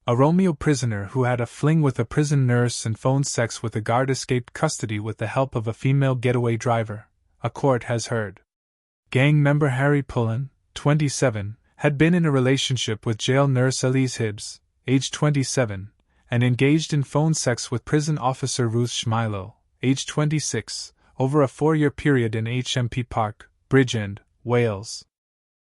A Romeo prisoner who had a fling with a prison nurse and phoned sex with a guard escaped custody with the help of a female getaway driver, a court has heard. Gang member Harri Pullen, 27, had been in a relationship with jail nurse Elise Hibbs, age 27, and engaged in phone sex with prison officer Ruth Schmilo, age 26, over a 4-year period in HMP Park, Bridgend, Wales.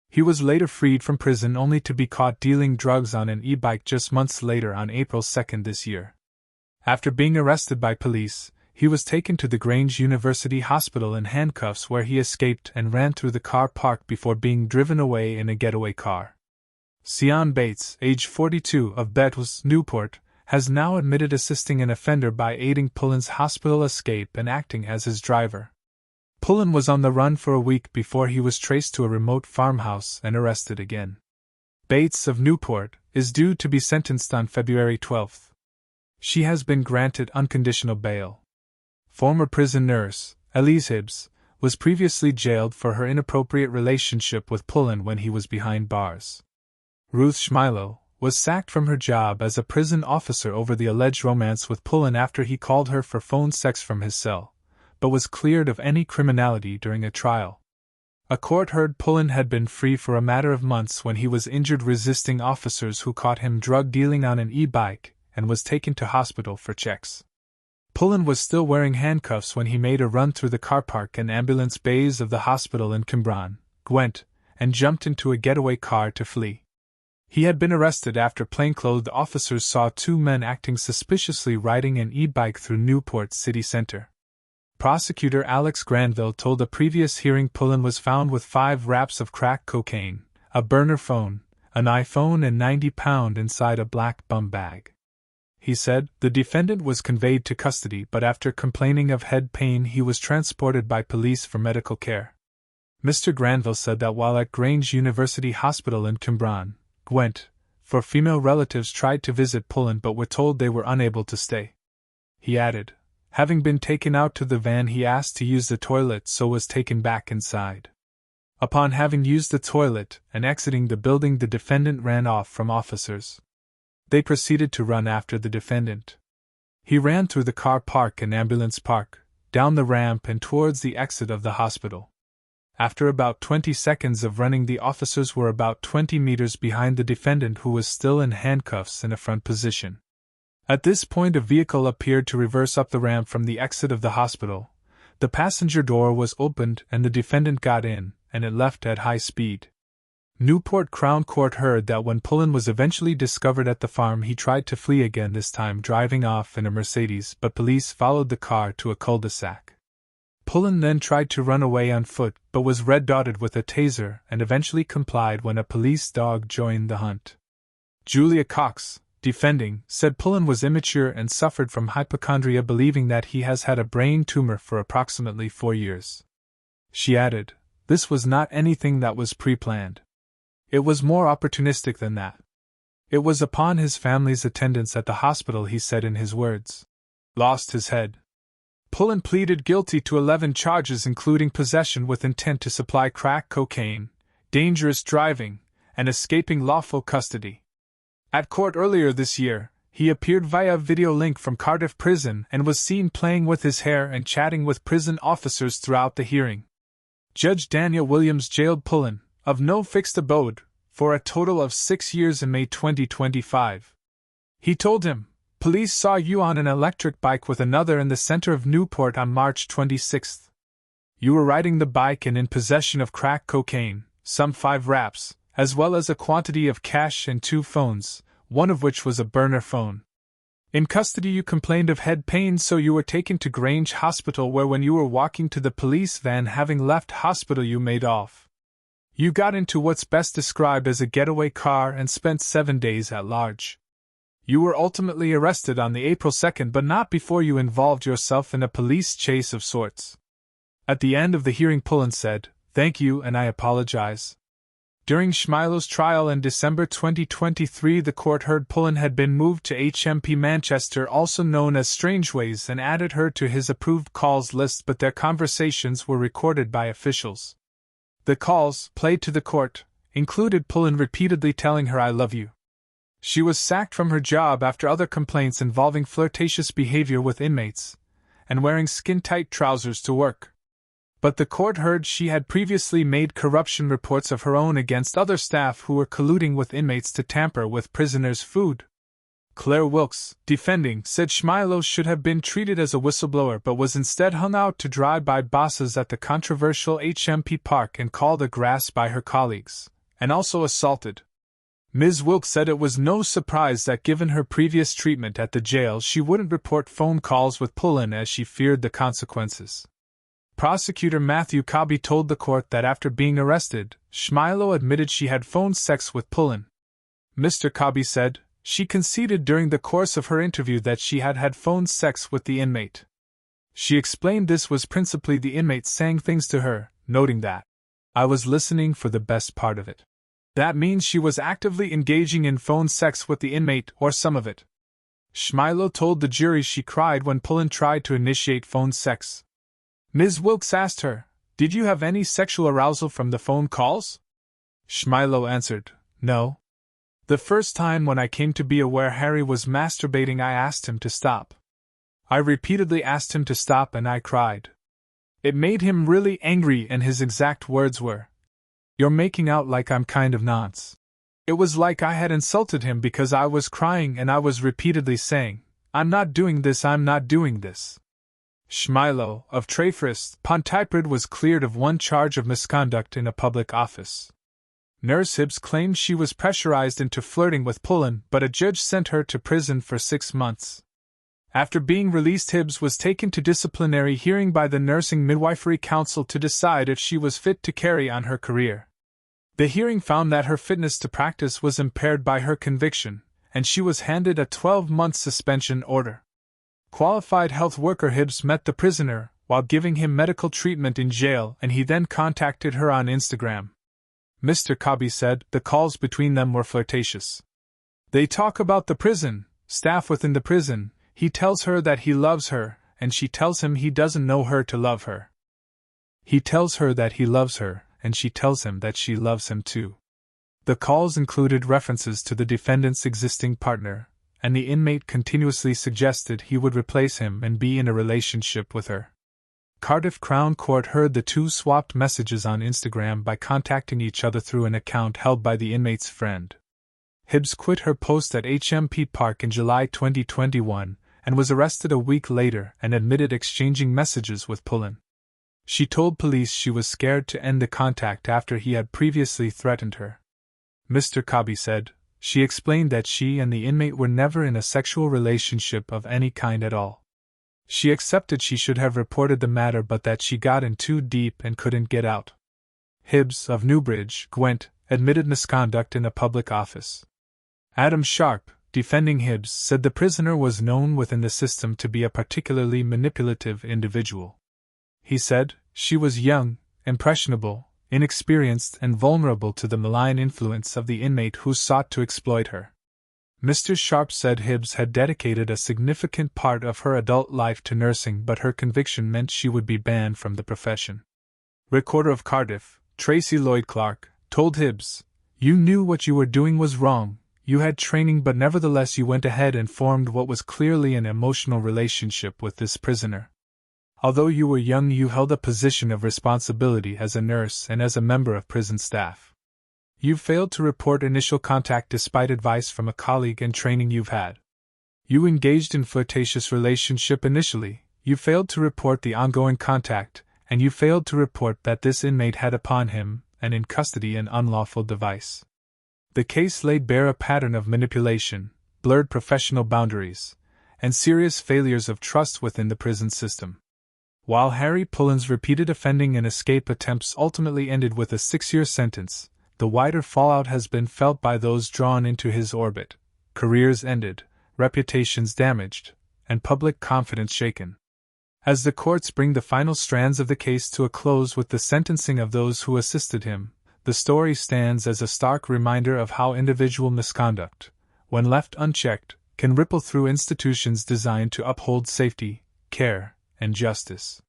He was later freed from prison only to be caught dealing drugs on an e-bike just months later on April 2 this year. After being arrested by police, he was taken to the Grange University Hospital in handcuffs where he escaped and ran through the car park before being driven away in a getaway car. Sion Bates, age 42, of Betws, Newport, has now admitted assisting an offender by aiding Pullen's hospital escape and acting as his driver. Pullen was on the run for a week before he was traced to a remote farmhouse and arrested again. Bates of Newport is due to be sentenced on February 12. She has been granted unconditional bail. Former prison nurse, Elise Hibbs, was previously jailed for her inappropriate relationship with Pullen when he was behind bars. Ruth Schmilo was sacked from her job as a prison officer over the alleged romance with Pullen after he called her for phone sex from his cell, but was cleared of any criminality during a trial. A court heard Pullen had been free for a matter of months when he was injured resisting officers who caught him drug dealing on an e-bike and was taken to hospital for checks. Pullen was still wearing handcuffs when he made a run through the car park and ambulance bays of the hospital in Cwmbran, Gwent, and jumped into a getaway car to flee. He had been arrested after plainclothed officers saw 2 men acting suspiciously riding an e-bike through Newport city center. Prosecutor Alex Granville told a previous hearing Pullen was found with 5 wraps of crack cocaine, a burner phone, an iPhone and £90 inside a black bum bag. He said the defendant was conveyed to custody, but after complaining of head pain he was transported by police for medical care. Mr. Granville said that while at Grange University Hospital in Cwmbran, Gwent, 4 female relatives tried to visit Pullen but were told they were unable to stay. He added, having been taken out to the van he asked to use the toilet so was taken back inside. Upon having used the toilet and exiting the building the defendant ran off from officers. They proceeded to run after the defendant. He ran through the car park and ambulance park, down the ramp and towards the exit of the hospital. After about 20 seconds of running the officers were about 20 meters behind the defendant who was still in handcuffs in a front position. At this point a vehicle appeared to reverse up the ramp from the exit of the hospital. The passenger door was opened and the defendant got in, and it left at high speed. Newport Crown Court heard that when Pullen was eventually discovered at the farm he tried to flee again, this time driving off in a Mercedes, but police followed the car to a cul-de-sac. Pullen then tried to run away on foot but was red-dotted with a taser and eventually complied when a police dog joined the hunt. Julia Cox, defending, said Pullen was immature and suffered from hypochondria, believing that he has had a brain tumor for approximately 4 years. She added, this was not anything that was pre-planned. It was more opportunistic than that. It was upon his family's attendance at the hospital, he said in his words. Lost his head. Pullen pleaded guilty to 11 charges including possession with intent to supply crack cocaine, dangerous driving, and escaping lawful custody. At court earlier this year, he appeared via video link from Cardiff Prison and was seen playing with his hair and chatting with prison officers throughout the hearing. Judge Daniel Williams jailed Pullen, of no fixed abode, for a total of 6 years in May 2025. He told him, police saw you on an electric bike with another in the center of Newport on March 26. You were riding the bike and in possession of crack cocaine, some 5 wraps, as well as a quantity of cash and 2 phones, one of which was a burner phone. In custody you complained of head pain, so you were taken to Grange Hospital, where when you were walking to the police van having left hospital you made off. You got into what's best described as a getaway car and spent 7 days at large. You were ultimately arrested on the April 2nd, but not before you involved yourself in a police chase of sorts. At the end of the hearing Pullen said, "Thank you and I apologize." During Schmilo's trial in December 2023 the court heard Pullen had been moved to HMP Manchester, also known as Strangeways, and added her to his approved calls list, but their conversations were recorded by officials. The calls, played to the court, included Pullen repeatedly telling her "I love you." She was sacked from her job after other complaints involving flirtatious behavior with inmates, and wearing skin-tight trousers to work. But the court heard she had previously made corruption reports of her own against other staff who were colluding with inmates to tamper with prisoners' food. Claire Wilkes, defending, said Schmilo should have been treated as a whistleblower but was instead hung out to dry by bosses at the controversial HMP Park and called a grass by her colleagues, and also assaulted. Ms. Wilkes said it was no surprise that given her previous treatment at the jail she wouldn't report phone calls with Pullen as she feared the consequences. Prosecutor Matthew Cobby told the court that after being arrested, Schmilo admitted she had phone sex with Pullen. Mr. Cobby said, she conceded during the course of her interview that she had had phone sex with the inmate. She explained this was principally the inmate saying things to her, noting that, I was listening for the best part of it. That means she was actively engaging in phone sex with the inmate or some of it. Schmilo told the jury she cried when Pullen tried to initiate phone sex. Ms. Wilkes asked her, did you have any sexual arousal from the phone calls? Schmilo answered, no. The first time when I came to be aware Harry was masturbating I asked him to stop. I repeatedly asked him to stop and I cried. It made him really angry and his exact words were, you're making out like I'm kind of nonce. It was like I had insulted him because I was crying and I was repeatedly saying, I'm not doing this, I'm not doing this. Schmilo, of Trefrist, Pontypridd was cleared of one charge of misconduct in a public office. Nurse Hibbs claimed she was pressurized into flirting with Pullen, but a judge sent her to prison for 6 months. After being released, Hibbs was taken to disciplinary hearing by the Nursing Midwifery Council to decide if she was fit to carry on her career. The hearing found that her fitness to practice was impaired by her conviction, and she was handed a 12-month suspension order. Qualified health worker Hibbs met the prisoner while giving him medical treatment in jail, and he then contacted her on Instagram. Mr. Cobby said the calls between them were flirtatious. They talk about the prison, staff within the prison. He tells her that he loves her, and she tells him he doesn't know her to love her. He tells her that he loves her, and she tells him that she loves him too. The calls included references to the defendant's existing partner, and the inmate continuously suggested he would replace him and be in a relationship with her. Cardiff Crown Court heard the two swapped messages on Instagram by contacting each other through an account held by the inmate's friend. Hibbs quit her post at HMP Park in July 2021 and was arrested a week later and admitted exchanging messages with Pullen. She told police she was scared to end the contact after he had previously threatened her. Mr. Cobby said, she explained that she and the inmate were never in a sexual relationship of any kind at all. She accepted she should have reported the matter but that she got in too deep and couldn't get out. Hibbs, of Newbridge, Gwent, admitted misconduct in a public office. Adam Sharp, defending Hibbs, said the prisoner was known within the system to be a particularly manipulative individual. He said, she was young, impressionable, inexperienced and vulnerable to the malign influence of the inmate who sought to exploit her. Mr. Sharp said Hibbs had dedicated a significant part of her adult life to nursing, but her conviction meant she would be banned from the profession. Recorder of Cardiff, Tracy Lloyd Clark, told Hibbs, you knew what you were doing was wrong, you had training but nevertheless you went ahead and formed what was clearly an emotional relationship with this prisoner. Although you were young, you held a position of responsibility as a nurse and as a member of prison staff. You failed to report initial contact despite advice from a colleague and training you've had. You engaged in flirtatious relationship initially, you failed to report the ongoing contact, and you failed to report that this inmate had upon him, and in custody, an unlawful device. The case laid bare a pattern of manipulation, blurred professional boundaries, and serious failures of trust within the prison system. While Harri Pullen's repeated offending and escape attempts ultimately ended with a 6-year sentence, the wider fallout has been felt by those drawn into his orbit, careers ended, reputations damaged, and public confidence shaken. As the courts bring the final strands of the case to a close with the sentencing of those who assisted him, the story stands as a stark reminder of how individual misconduct, when left unchecked, can ripple through institutions designed to uphold safety, care, and justice.